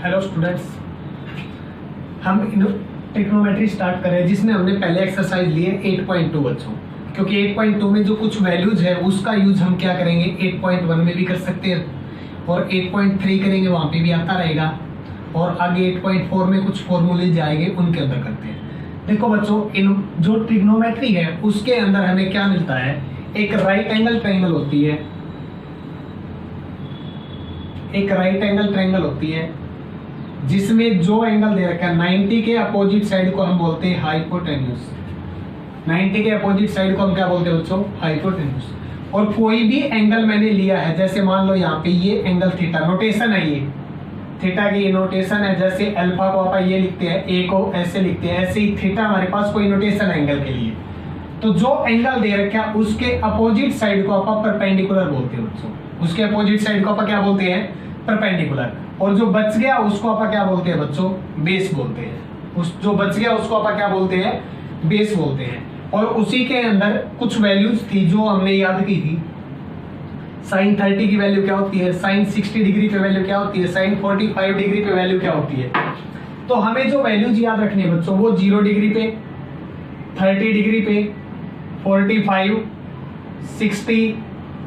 Hello students, हम trigonometry start कर रहे हैं जिसमें हमने पहले एक्सरसाइज लिए 8.2 बच्चों, क्योंकि 8.2 में जो कुछ वैल्यूज है उसका यूज हम क्या करेंगे 8.1 में भी कर सकते हैं और 8.3 करेंगे, वहाँ पे भी आता रहेगा और आगे 8.4 में कुछ फॉर्मूले जाएंगे उनके अंदर करते हैं। देखो बच्चों, इन जो ट्रिग्नोमेट्री है उसके अंदर हमें क्या मिलता है, एक राइट एंगल ट्रायंगल होती है, एक राइट एंगल ट्रायंगल होती है जिसमें जो एंगल दे रखा है 90 के अपोजिट साइड को हम बोलते हैं हाइपोटेन्यूज। 90 के अपोजिट साइड को हम क्या बोलते हैं बच्चों, हाइपोटेन्यूज। और कोई भी एंगल मैंने लिया है, जैसे मान लो यहाँ पे ये एंगल थीटा, नोटेशन है ये थीटा की, ये नोटेशन है। जैसे अल्फा को आप ये लिखते हैं, ए को ऐसे लिखते हैं, ऐसे ही थीटा हमारे पास कोई नोटेशन है एंगल के लिए। तो जो एंगल दे रखा है उसके अपोजिट साइड को आप परपेंडिकुलर बोलते हैं बच्चों, उसके अपोजिट साइड को आप क्या बोलते हैं, परपेंडिकुलर। और जो बच गया उसको आप क्या बोलते हैं बच्चों, बेस बोलते हैं। उस जो बच गया उसको आप क्या बोलते हैं, बेस बोलते हैं। और उसी के अंदर कुछ वैल्यूज थी जो हमने याद की थी। साइन 30 की वैल्यू क्या होती है, साइन 60 डिग्री पे वैल्यू क्या होती है, साइन 45 डिग्री पे वैल्यू क्या होती है। तो हमें जो वैल्यूज याद रखनी है बच्चों वो 0 डिग्री पे, 30 डिग्री पे, 45, 60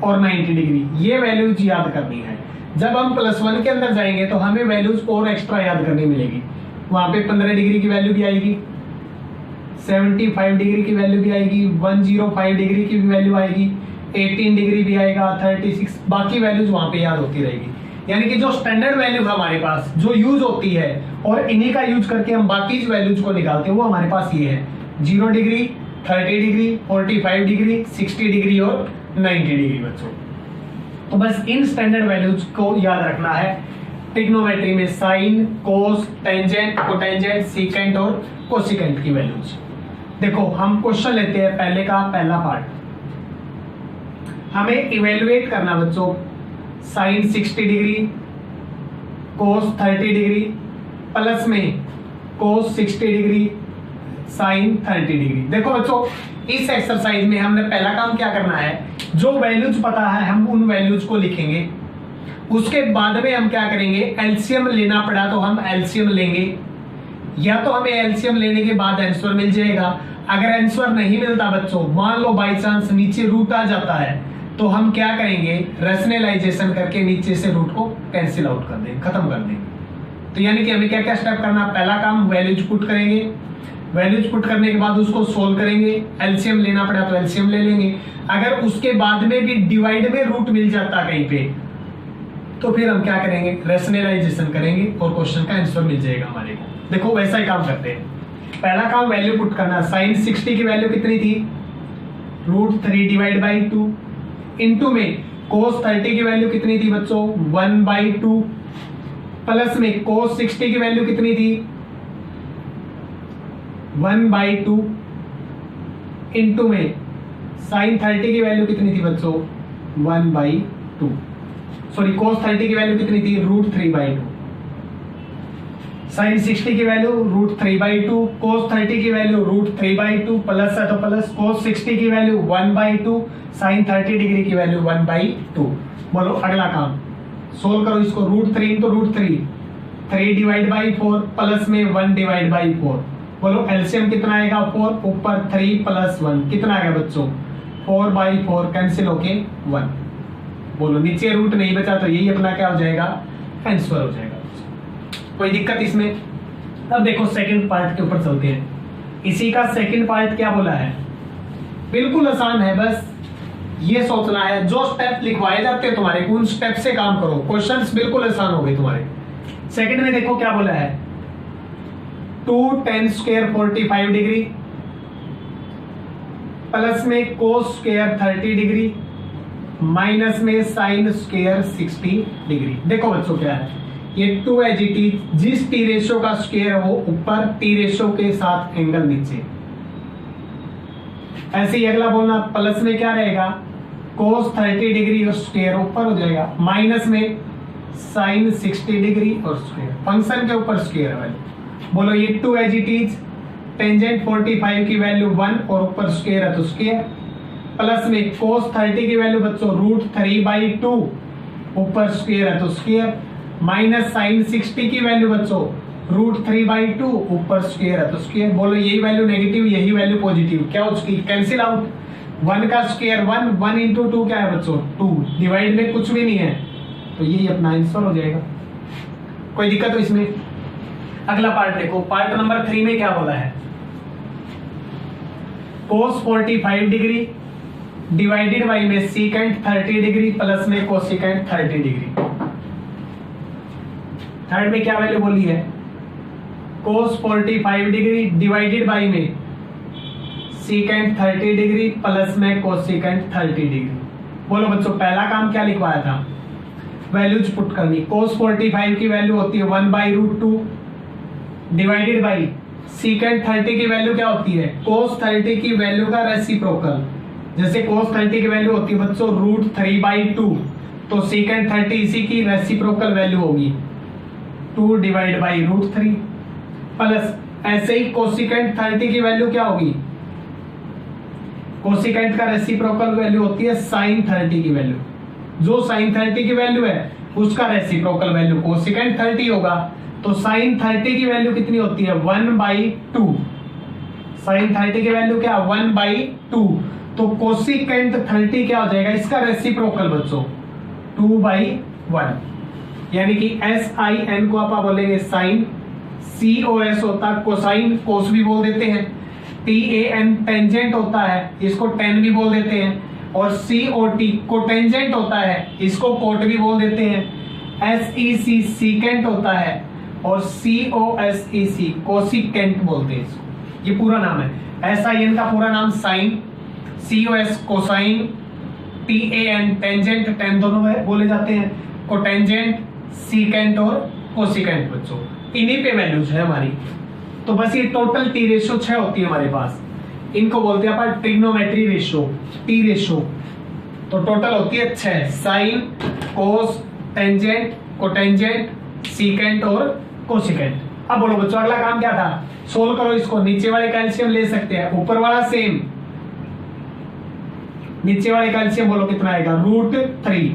और 90 डिग्री, ये वैल्यूज याद करनी है। जब हम +1 के अंदर जाएंगे तो हमें वैल्यूज और एक्स्ट्रा याद करनी मिलेगी। वहां पे 15 डिग्री की वैल्यू भी आएगी, 75 डिग्री की वैल्यू भी आएगी, 105 डिग्री की भी वैल्यू आएगी, 18 डिग्री भी आएगा, 36, बाकी वैल्यूज वहां पे याद होती रहेगी। यानी कि जो स्टैंडर्ड वैल्यू हमारे पास जो यूज होती है और इन्हीं का यूज करके हम बाकी वैल्यूज को निकालते हैं, वो हमारे पास ये है 0 डिग्री, 30 डिग्री, 45 डिग्री, 60 डिग्री और 90 डिग्री बच्चों। तो बस इन स्टैंडर्ड वैल्यूज को याद रखना है। ट्रिग्नोमेट्री में साइन, कोस, टेंजेंट, कोटेंजेंट, सीकेंट और कोसिकेंट की वैल्यूज। देखो हम क्वेश्चन लेते हैं पहले का, पहला पार्ट हमें इवेलुएट करना बच्चों, साइन 60 डिग्री, कोस 30 डिग्री, प्लस में कोस 60 डिग्री, साइन 30 डिग्री। देखो बच्चों, इस एक्सरसाइज में हमने पहला काम क्या करना है, जो वैल्यूज पता है हम उन वैल्यूज को लिखेंगे। उसके बाद में हम क्या करेंगे, एलसीएम लेना पड़ा तो हम एलसीएम लेंगे, या तो हमें एलसीएम लेने के बाद आंसर मिल जाएगा। अगर आंसर नहीं मिलता बच्चों, मान लो बाई चांस नीचे रूट आ जाता है, तो हम क्या करेंगे, रैशनलाइजेशन करके नीचे से रूट को कैंसिल आउट कर देंगे, खत्म कर देंगे। तो यानी कि हमें क्या क्या स्टेप करना, पहला काम वैल्यूज पुट करेंगे, वैल्यूज पुट करने के बाद उसको सोल्व करेंगे, एलसीएम लेना पड़ा तो एलसीएम ले लेंगे। अगर उसके बाद में भी डिवाइड में रूट मिल जाता कहीं पे, तो फिर हम क्या करेंगे, रैशनलाइजेशन करेंगे और क्वेश्चन का आंसर मिल जाएगा हमारे को। देखो वैसा ही काम करते हैं। पहला काम वैल्यू पुट करना, साइन 60 की वैल्यू कितनी थी, √3/2, इनटू में कोस 30 की वैल्यू कितनी थी बच्चों, 1/2, प्लस में कोस 60 की वैल्यू कितनी थी, 1/2, इनटू में साइन 30 की वैल्यू कितनी थी बच्चों, 1/2, सॉरी कोस 30 की वैल्यू कितनी थी, √3/2, साइन 60 की वैल्यू √3/2, कोस 30 की वैल्यू √3/2, प्लस है तो प्लस, कोस 60 की वैल्यू 1/2, साइन 30 डिग्री की वैल्यू 1/2। बोलो अगला काम, सोल्व करो इसको, √3 into √3, 3/4 प्लस में 1/4। बोलो एलसीएम कितना आएगा, 4, ऊपर 3 + 1 कितना आएगा बच्चों, 4/4, कैंसिल होके 1। बोलो नीचे रूट नहीं बचा तो यही अपना क्या हो जाएगा, आंसर हो जाएगा। कोई दिक्कत इसमें। अब देखो सेकंड पार्ट के ऊपर चलते हैं। इसी का सेकंड पार्ट क्या बोला है, बिल्कुल आसान है, बस ये सोचना है जो स्टेप लिखवाए जाते हैं तुम्हारे को उन स्टेप से काम करो, क्वेश्चंस बिल्कुल आसान हो गए तुम्हारे। सेकंड में देखो क्या बोला है, 2 tan स्क्वायर 45 डिग्री, प्लस में कोस स्क्वायर 30 डिग्री, माइनस में साइन स्क्वायर 60 डिग्री। देखो बच्चों क्या है, ये 2 है जी, जिस टी रेशो का स्क्वायर है वो ऊपर, टी रेशो के साथ एंगल नीचे। ऐसे ही अगला बोलना, प्लस में क्या रहेगा, कोस 30 डिग्री और स्क्वायर ऊपर हो जाएगा, माइनस में साइन 60 डिग्री और स्क्वायर, फंक्शन के ऊपर स्क्वायर है। बोलो ये 2 है जी, टेंजेंट 45 की वैल्यू 1 और ऊपर स्क्वायर है तो स्क्वायर, प्लस में कोस 30 की वैल्यू बच्चों √3/2, ऊपर स्क्वायर है तो स्क्वायर, माइनस साइन 60 की वैल्यू बच्चों √3/2, ऊपर स्क्वायर है तो स्क्वायर, बोलो यही वैल्यू नेगेटिव यही वैल्यू पॉजिटिव, क्या हो चुकी कैंसिल आउट, 1 का स्क्वायर 1, 1 इंटू 2 क्या है बच्चों 2, डिवाइड में कुछ भी नहीं है तो यही अपना आंसर हो जाएगा। कोई दिक्कत हो इसमें? अगला पार्ट देखो, पार्ट नंबर 3 में क्या बोला है, cos 45 डिग्री डिवाइडेड बाई में सीकेंट 30 डिग्री प्लस में कोसिकेंट 30 डिग्री। थर्ड में क्या वैल्यू बोली है, cos 45 डिग्री डिवाइडेड बाई में सीकेंट 30 डिग्री प्लस में कोसिकेंट 30 डिग्री। बोलो बच्चों पहला काम क्या लिखवाया था, वैल्यूज पुट करनी। cos 45 की वैल्यू होती है 1/√2 डिवाइडेड बाई सीकेंट 30 की वैल्यू क्या होती है, cos 30 की वैल्यू का रेसिप्रोकल। जैसे cos 30 की वैल्यू होती है बच्चों √3/2 तो सीकेंट 30 इसी की रेसिप्रोकल वैल्यू होगी 2 डिवाइड बाई √3 प्लस ऐसे ही कोसिकेंट 30 की वैल्यू क्या होगी, कोसिकेंट का रेसिप्रोकल वैल्यू होती है साइन 30 की वैल्यू, जो साइन 30 की वैल्यू है उसका रेसिप्रोकल वैल्यू कोसिकेंट 30 होगा तो साइन 30 की वैल्यू कितनी होती है 1/2, साइन 30 की वैल्यू क्या 1/2 तो कोसिकेंट 30 क्या हो जाएगा इसका रेसिप्रोकल बच्चों 2/1, यानी कि sin को आप बोलेंगे साइन, cos होता है कोसाइन, कोस भी बोल देते हैं, tan टेंजेंट होता है इसको टेन भी बोल देते हैं, और cot कोटेंजेंट होता है इसको कोट भी बोल देते हैं, sec सीकेंट होता है और cosec कोसिकेंट बोलते हैं इसको, ये पूरा नाम है। sin का पूरा नाम sine, cos cosine, tan tangent, tan दोनों बोले जाते हैं, कोटेंजेंट सीकेंट और कोसिकेंट बच्चों, इन्हीं पे वैल्यूज है हमारी। तो बस ये टोटल टी रेशियो 6 होती है हमारे पास, इनको बोलते हैं अपन ट्रिग्नोमेट्री रेशियो, टी रेशियो। तो टोटल होती है 6, साइन, कोस, टेंजेंट, कोटेंजेंट, सीकेंट और कोसिकेंट। अब बोलो बच्चों अगला काम क्या था, सोल्व करो इसको। नीचे वाले का एलसीएम ले सकते हैं, ऊपर वाला सेम, नीचे वाले का एलसीएम बोलो कितना आएगा √3,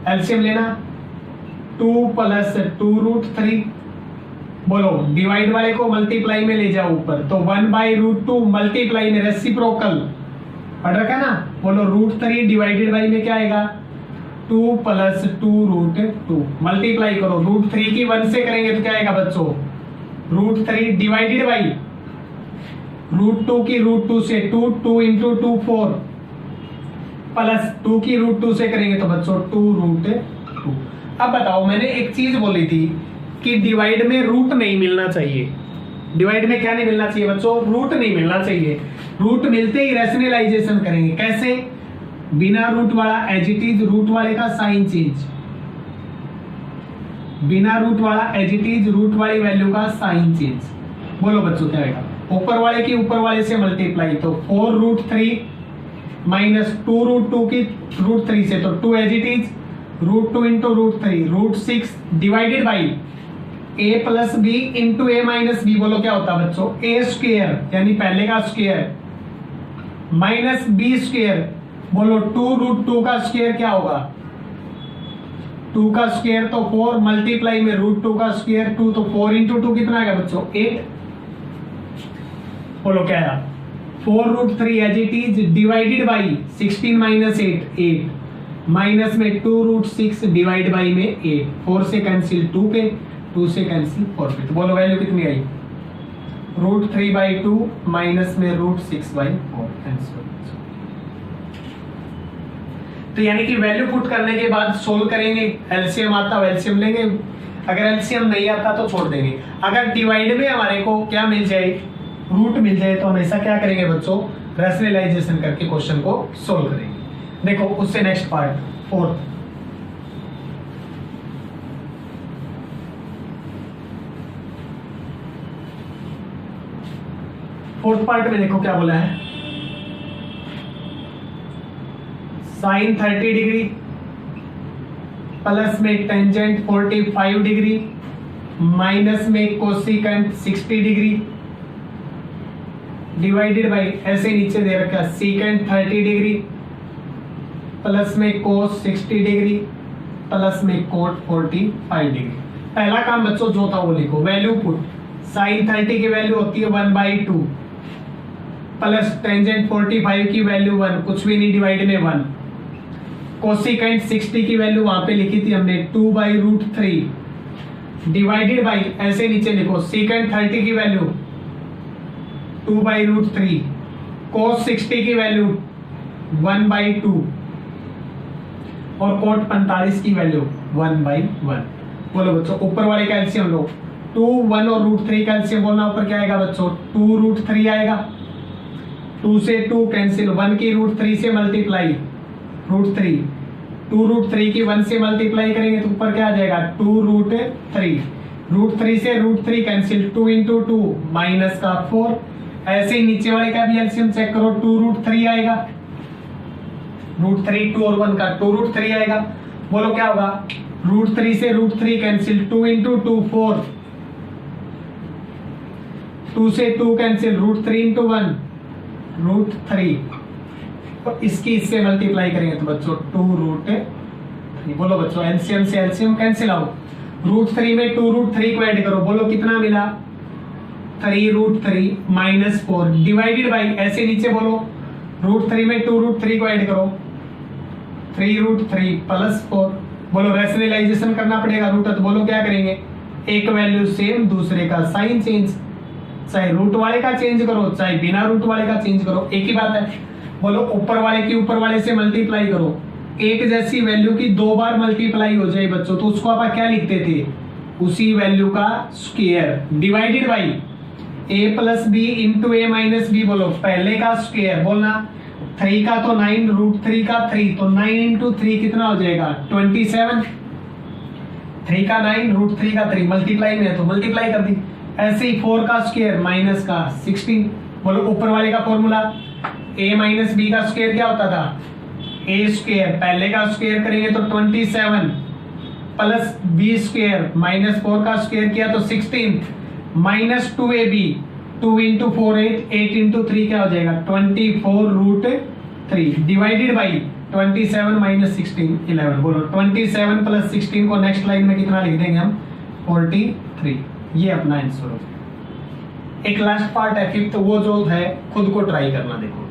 एलसीएम लेना 2 + 2√3, बोलो डिवाइड वाले को मल्टीप्लाई में ले जाओ ऊपर तो 1/√2 मल्टीप्लाई में रेसिप्रोकल पढ़ रखा है ना, बोलो √3 डिवाइडेड बाई में क्या आएगा 2 + 2√2 मल्टीप्लाई करो, √3 की 1 से करेंगे तो क्या आएगा बच्चों √3 डिवाइडेड बाई √2 की √2 से 2 × 2 4 प्लस 2 की √2 से करेंगे तो बच्चों 2√2। अब बताओ मैंने एक चीज बोली थी कि डिवाइड में रूट नहीं मिलना चाहिए, डिवाइड में क्या नहीं मिलना चाहिए बच्चों, रूट नहीं मिलना चाहिए। रूट मिलते ही रैशनलाइजेशन करेंगे, कैसे, बिना रूट वाला एज इट इज रूट वाले का साइन चेंज, बिना रूट वाला एज इट इज रूट वाली वैल्यू का साइन चेंज। बोलो बच्चों क्या आएगा, ऊपर वाले की ऊपर वाले से मल्टीप्लाई तो 4√3 माइनस 2√2 की √3 से तो 2 as it is √2 × √3 √6 divided by a + b × a - b, बोलो क्या होता है बच्चों a² यानी पहले का स्क्वायर माइनस b², बोलो 2√2 का स्क्वायर क्या होगा 2 का स्क्वायर तो 4 मल्टीप्लाई में √2 का स्क्वायर 2 तो 4 × 2 कितना आएगा बच्चों 8, बोलो क्या आया 4√3 as it is divided by 16 - 8 minus में 2√6 डिवाइड बाई में 8, 4 से कैंसिल 2 पे, 2 से कैंसिल 4 पे, तो बोलो वैल्यू कितनी आई √3/2 माइनस में √6/4 कैंसिल। तो यानी कि वैल्यू पुट करने के बाद सोल्व करेंगे, एलसीएम आता है एलसीएम लेंगे, अगर एलसीएम नहीं आता तो छोड़ देंगे। अगर डिवाइड में हमारे को क्या मिल जाए रूट मिल जाए तो हमेशा क्या करेंगे बच्चों रैशनलाइजेशन करके क्वेश्चन को सोल्व करेंगे। देखो उससे नेक्स्ट पार्ट फोर्थ पार्ट में देखो क्या बोला है, साइन 30 डिग्री प्लस में टेंजेंट 45 डिग्री माइनस में कोसिकेंट 60 डिग्री डिवाइडेड बाई ऐसे नीचे दे रखा सीकेंट 30 डिग्री प्लस में कोस 60 डिग्री प्लस में कोट 45 डिग्री। पहला काम बच्चों जो था वो लिखो, वैल्यू पुट साइन 30 की वैल्यू होती है 1/2 प्लस टेंजेंट 45 की वैल्यू 1, कुछ भी नहीं डिवाइड में 1। कोसिकेंट 60 की वैल्यू वहां पे लिखी थी हमने 2/√3 डिवाइडेड बाई, ऐसे नीचे लिखो सीकेंट 30 की वैल्यू 2/√3 कोस 60 की वैल्यू 1/2 और कोट 45 की वैल्यू 1/1। बोलो बच्चों ऊपर वाले का एलसीएम लो, 2, 1 और √3 का एलसीएम बोलना, ऊपर क्या आएगा बच्चों 2√3 आएगा। 2 से 2 कैंसिल, 1 की √3 से मल्टीप्लाई √3, 2√3 की 1 से मल्टीप्लाई करेंगे तो ऊपर क्या आ जाएगा 2√3, √3 से √3 कैंसिल, 2 × 2 माइनस का 4। ऐसे ही नीचे वाले का भी एलसीएम चेक करो, 2√3 आएगा, √3 2 और 1 का 2√3 आएगा। बोलो क्या होगा, √3 से √3 कैंसिल, 2 × 2 4, 2 से 2 कैंसिल, √3 × 1 √3, तो इसकी इससे मल्टीप्लाई करेंगे तो बच्चों 2√3। बोलो बच्चों एलसीएम से एलसीएम कैंसिल आउट, √3 में 2√3 को ऐड करो, बोलो कितना मिला 3√3 माइनस 4 डिवाइडेड बाई, ऐसे नीचे बोलो √3 में 2√3 को ऐड करो 3√3 प्लस 4। बोलो रैशनलाइजेशन करना पड़ेगा रूट, तो बोलो क्या करेंगे, एक वैल्यू सेम दूसरे का साइन चेंज, चाहे रूट वाले का चेंज करो चाहे बिना रूट वाले का चेंज करो, एक ही बात है। बोलो ऊपर वाले की ऊपर वाले से मल्टीप्लाई करो, एक जैसी वैल्यू की 2 बार मल्टीप्लाई हो जाए बच्चों तो उसको आप क्या लिखते थे, उसी वैल्यू का square divided by a plus b into a minus b. बोलो पहले का स्क्वायर बोलना, 3 का तो 9, √3 का 3, तो 9 × 3 कितना हो जाएगा 27, 3 का 9 √3 का 3 मल्टीप्लाई में है तो मल्टीप्लाई कर दी। ऐसे ही 4 का स्क्वायर माइनस का 16। बोलो ऊपर वाले का फॉर्मूला a माइनस बी का स्क्वायर क्या होता था, a स्क्वायर, पहले का स्क्वायर करेंगे तो 27 प्लस बी स्क्वायर माइनस 4 का स्क्वायर किया तो 16 माइनस 2ab, 2 × 4 8 × 3 क्या हो जाएगा 24√3 डिवाइडेड बाई 27 माइनस 16 11। बोलो 27 प्लस 16 को नेक्स्ट लाइन में कितना लिख देंगे हम 43। ये अपना आंसर हो। एक लास्ट पार्ट है फिफ्थ, वो जो है खुद को ट्राई करना, देखो